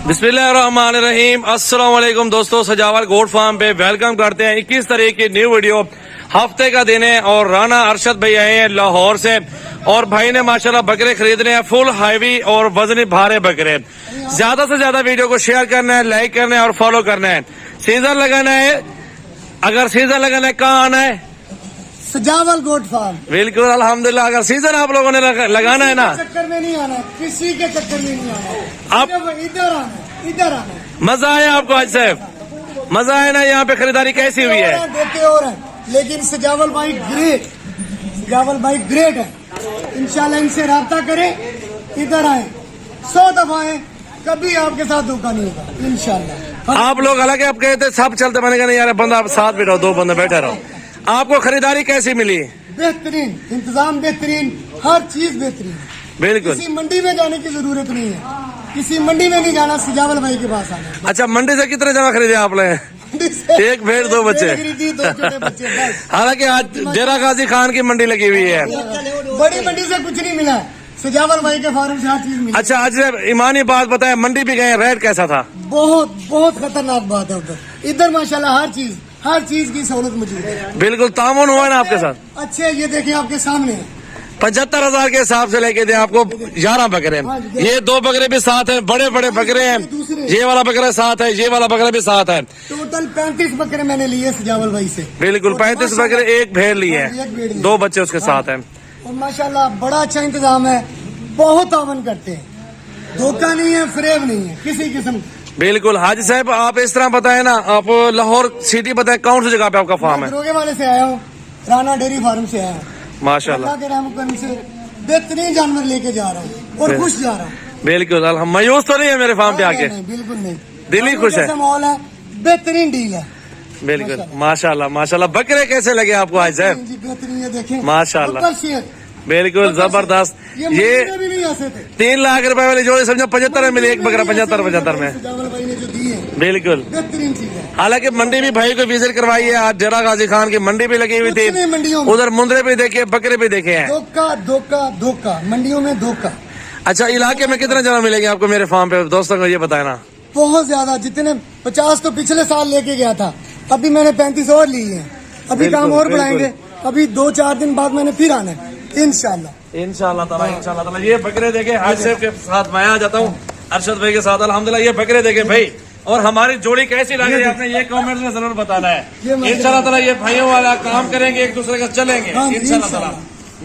बिस्मिल्लाहिर्रहमानिर्रहीम। अस्सलाम वालेकुम दोस्तों, सजावल गोट फार्म पे वेलकम करते हैं। 21 तारीख की न्यू वीडियो हफ्ते का दिन है और राना अरशद भाई आए हैं लाहौर से और भाई ने माशाल्लाह बकरे खरीदने हैं, फुल हैवी और वजनी भारे बकरे। ज्यादा से ज्यादा वीडियो को शेयर करना है, लाइक करना है और फॉलो करना है। सीजन लगाना है, अगर सीजन लगाना है कहाँ आना है? सजावल गोट फार्म। बिल्कुल अल्हम्दुलिल्लाह। अगर सीजन आप लोगों ने लगाना है ना, चक्कर में नहीं आना, किसी के चक्कर में नहीं आना, आप इधर आना, इधर आना। मजा आया आपको आज साहब? मजा आया ना? यहाँ पे खरीदारी कैसी हुई है? देते और हैं, लेकिन सजावल भाई ग्रेट, सजावल भाई ग्रेट है। इंशाल्लाह इनसे राब्ता करें, इधर आए, 100 दफा आए, कभी आपके साथ धोखा नहीं होगा इंशाल्लाह। आप लोग हालांकि आप कहते सब चलते बनेगा नहीं यार, बंदा आप साथ बैठो, 2 बंदे बैठे रहो। आपको खरीदारी कैसी मिली? बेहतरीन इंतजाम, बेहतरीन, हर चीज बेहतरीन। बिल्कुल। किसी मंडी में जाने की जरूरत नहीं है, किसी मंडी में नहीं जाना, सजावल भाई के पास आना। अच्छा, मंडी से कितने जमा खरीदे आपने? एक भेड़ 2 बच्चे। हालांकि आज डेरा गाजी खान की मंडी लगी हुई है। बड़ी मंडी से कुछ नहीं मिला, सजावल भाई के फार्म से हर चीज मिली। अच्छा, आज ईमानी बात बताए, मंडी भी गए, रेट कैसा था? बहुत बहुत खतरनाक बात है उधर। इधर माशाल्लाह हर चीज की सहूलत मौजूद है। बिल्कुल तामुन हुआ ना आपके साथ? अच्छे, ये देखें आपके सामने 75,000 के हिसाब से लेके दे आपको 11 बकरे। ये 2 बकरे भी साथ हैं, बड़े बड़े बकरे हैं। ये वाला बकरा साथ है, ये वाला बकरा भी साथ है। टोटल 35 बकरे मैंने लिए सजावल भाई से। बिल्कुल 35 बकरे, एक भेड़ ली है, 2 बच्चे उसके साथ हैं। और माशाल्लाह बड़ा अच्छा इंतजाम है, बहुत तावन करते हैं, धोखा नहीं है, फरेब नहीं है किसी किस्म। बिल्कुल। हाजी साहब आप इस तरह बताए ना, आप लाहौर सिटी बताए कौन सी जगह पे आपका फार्म है? दरोगे वाले से आया हूँ, राना डेयरी फार्म से आया हूँ। माशाल्लाह के रहम करम से बेहतरीन जानवर लेके जा रहा हूँ और खुश जा रहा हूँ। बिल्कुल। मायूस तो नहीं है मेरे फार्म पे आके? नहीं, बिल्कुल नहीं, दिल ही खुश है। माहौल है, बेहतरीन डील है। बिल्कुल माशाल्लाह माशाल्लाह। बकरे कैसे लगे आपको आज साहब? बेहतरीन, ये देखें माशाल्लाह, बिल्कुल जबरदस्त। ये 3 लाख रुपए वाली जोड़ी समझो 75 में मिली, एक बकरा 75 में। बिल्कुल बेहतरीन चीज है। हालांकि मंडी भी भाई को विजिट करवाई है आज, डेरा गाजी खान की मंडी भी लगी हुई थी, उधर मुंदरे भी देखे, बकरे भी देखे हैं। धोखा मंडियों में धोखा। अच्छा, इलाके में कितने जगह मिलेंगे आपको मेरे फार्म पे? दोस्तों को ये बताए ना। बहुत ज्यादा, जितने 50 तो पिछले साल लेके गया था, अभी मैंने 35 और ली है। अभी काम और बढ़ाएंगे, अभी 2-4 दिन बाद मैंने फिर आना है इंशाल्लाह ताला। ये बकरे देखे हाजी साहब के साथ, मैं आ जाता हूँ अरशद भाई के साथ अल्हम्दुलिल्लाह। ये बकरे देखे भाई, और हमारी जोड़ी कैसी लगी आपने ये कमेंट में जरूर बताना है। इंशाल्लाह ताला ये भाइयों वाला काम करेंगे, एक दूसरे का चलेंगे इंशाल्लाह ताला।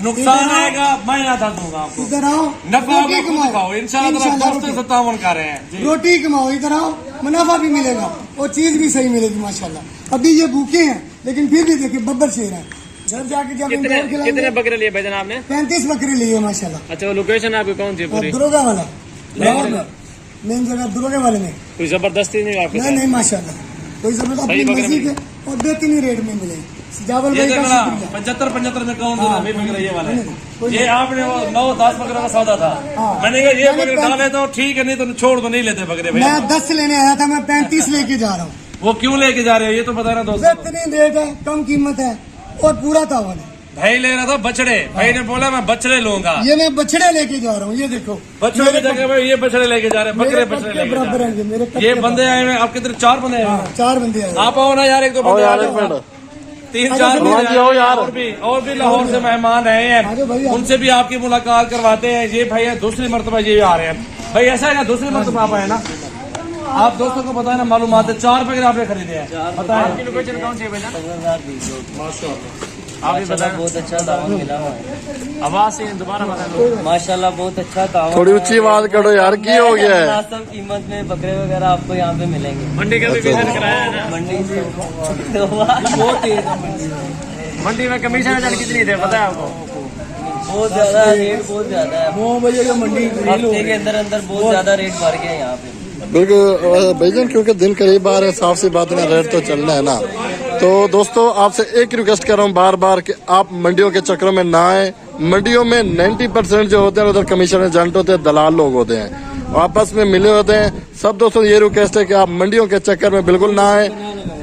नुकसान आएगा मैं अदा दूंगा आपको, इधर आओ, नफा कमाओ इंशाल्लाह। दोस्तों से ताउन कर रहे हैं, रोटी कमाओ, इधर आओ, मुनाफा भी मिलेगा और चीज भी सही मिलेगी माशाल्लाह। अभी ये भूखे हैं लेकिन फिर भी देखिए बब्बर शेर है। घर जाके जब कितने बकरे लिए भाईजान आपने? 35 बकरे लिए माशाल्लाह। अच्छा, लोकेशन आपकी कौन सी? पूरी दुर्गा वाला मेन जगह, दुर्गा वाले में। कोई जबरदस्ती नहीं आपको? नहीं माशाल्लाह, कोई जबरदस्त अपनी मर्जी के और बेहतरीन रेट में मिलेगी। सजावल भाई का 75 में कौन सा बकरा? ये वाला है। ये आपने वो 9-10 बकरों का सौदा था, मैंने कहा ये बकरे डाले तो ठीक है, नहीं तो छोड़ दो, नहीं लेते बकरे। मैं 10 लेने आया था, मैं 35 लेके जा रहा हूँ। वो क्यों लेके जा रहे हो ये तो बता रहा दोस्तों। बेहतरीन रेट है, कम कीमत है और पूरा तावन है। भाई ले रहा था बछड़े, भाई ने बोला मैं बछड़े लूंगा, ये मैं बछड़े लेके जा रहा हूँ। ये देखो बछड़े की जगह भाई ये बछड़े लेके जा रहे हैं, बकरे बछड़े बराबर हैं मेरे। ये बंदे आए हुए आपके इधर, 4 बंदे आए हैं। 4 बंदे आए। आप आओ ना यार, 1-2 बंदे, 3-4 और भी लाहौर से मेहमान आए हैं, उनसे भी आपकी मुलाकात करवाते हैं। ये भाई दूसरी मरतबा ये आ रहे हैं भाई, ऐसा है ना, दूसरी मरतबा आप आए ना। आप दोस्तों को बताए ना मालूमात है, 4 बकरे आपने खरीदे हैं। बताएं आपकी लोकेशन कौन सी है भैया? आप भी बताएं। बहुत अच्छा तावन मिला आवाज से दोबारा बताएं। माशाल्लाह, बहुत अच्छा तावन। थोड़ी ऊंची आवाज करो यार, की हो गया है? मुनासिब कीमत में बकरे वगैरह आपको यहाँ पे मिलेंगे। मंडी का भी विजिट कराया है ना? मंडी से बहुत तेज है मंडी में कमीशन कितनी थे पता है आपको? बहुत ज्यादा रेट, बहुत ज्यादा है। 9 बजे का मंडी हफ्ते के अंदर बहुत ज्यादा रेट बढ़ गया यहाँ पे। बिल्कुल भाईजान, क्योंकि दिन करीब आ रहे हैं, साफ सी बात है, रेट तो चलना है ना। तो दोस्तों आपसे एक रिक्वेस्ट कर रहा हूँ बार बार कि आप मंडियों के चक्करों में ना आए। मंडियों में 90% जो होते हैं उधर कमीशन एजेंट होते हैं, दलाल लोग होते हैं, आपस में मिले होते हैं। सब दोस्तों ये रिक्वेस्ट है कि आप मंडियों के चक्कर में बिल्कुल ना आए।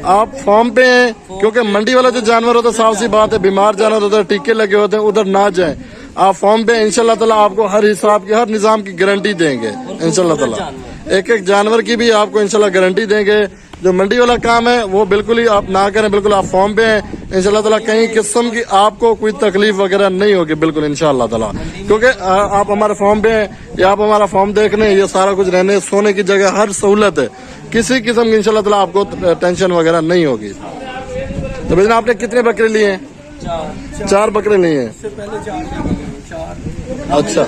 आप फॉर्म पे हैं, क्योंकि मंडी वाला जो जानवर होता है, साफ सी बात है, बीमार जानवर होता है, टीके लगे होते हैं, उधर ना जाए। आप फॉर्म पे इंशाल्लाह ताला आपको हर हिसाब की, हर निजाम की गारंटी देंगे इंशाल्लाह ताला। एक एक जानवर की भी आपको इंशाल्लाह गारंटी देंगे। जो मंडी वाला काम है वो बिल्कुल ही आप ना करें, बिल्कुल आप फॉर्म पे हैं इंशाल्लाह ताला, कहीं किस्म की आपको कोई तकलीफ वगैरह नहीं होगी बिल्कुल इंशाल्लाह ताला, क्योंकि आप हमारे फॉर्म पे हैं या आप हमारा फॉर्म देखने, ये सारा कुछ रहने सोने की जगह हर सहूलत है, किसी किस्म की इंशाल्लाह ताला आपको टेंशन वगैरह नहीं होगी। तो भैया आपने कितने बकरे लिए हैं? 4 बकरे लिए हैं। अच्छा,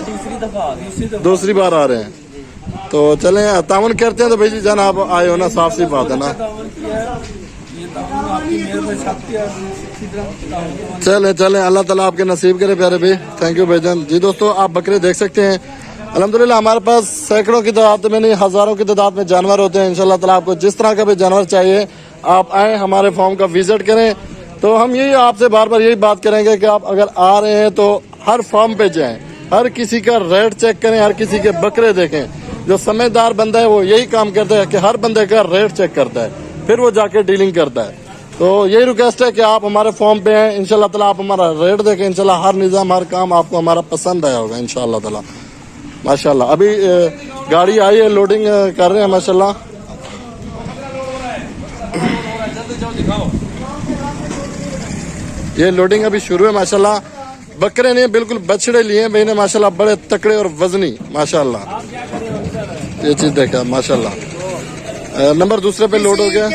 दूसरी बार आ रहे हैं, तो चले तावन करते हैं। तो भाई जी जान आप आए हो ना, साफ सी बात है ना। चले चले, अल्लाह ताला आपके नसीब करे प्यारे भाई। थैंक यू भाईजान जी। दोस्तों आप बकरे देख सकते हैं, अल्हम्दुलिल्लाह हमारे पास सैकड़ों की तादाद में नहीं, हजारों की तादाद में जानवर होते हैं। इंशाल्लाह ताला आपको जिस तरह का भी जानवर चाहिए आप आए, हमारे फार्म का विजिट करें। तो हम यही आपसे बार बार यही बात करेंगे कि आप अगर आ रहे हैं तो हर फार्म पे जाएं, हर किसी का रेट चेक करें, हर किसी के बकरे देखें। जो समझदार बंदा है वो यही काम करता है कि हर बंदे का रेट चेक करता है, फिर वो जाके डीलिंग करता है। तो यही रिक्वेस्ट है कि आप हमारे फॉर्म पे हैं, इंशाल्लाह ताला आप हमारा रेट देखें, इंशाल्लाह हर निजाम हर काम आपको हमारा पसंद आया होगा इंशाल्लाह ताला। माशाल्लाह अभी गाड़ी आई है, लोडिंग कर रहे हैं माशाल्लाह। ये लोडिंग अभी शुरू है माशाल्लाह। बकरे नहीं बिल्कुल बछड़े लिए भाई ने माशाल्लाह, बड़े तकड़े और वजनी माशाल्लाह। ये चीज देखा माशाल्लाह। नंबर दूसरे पे लोड हो गया।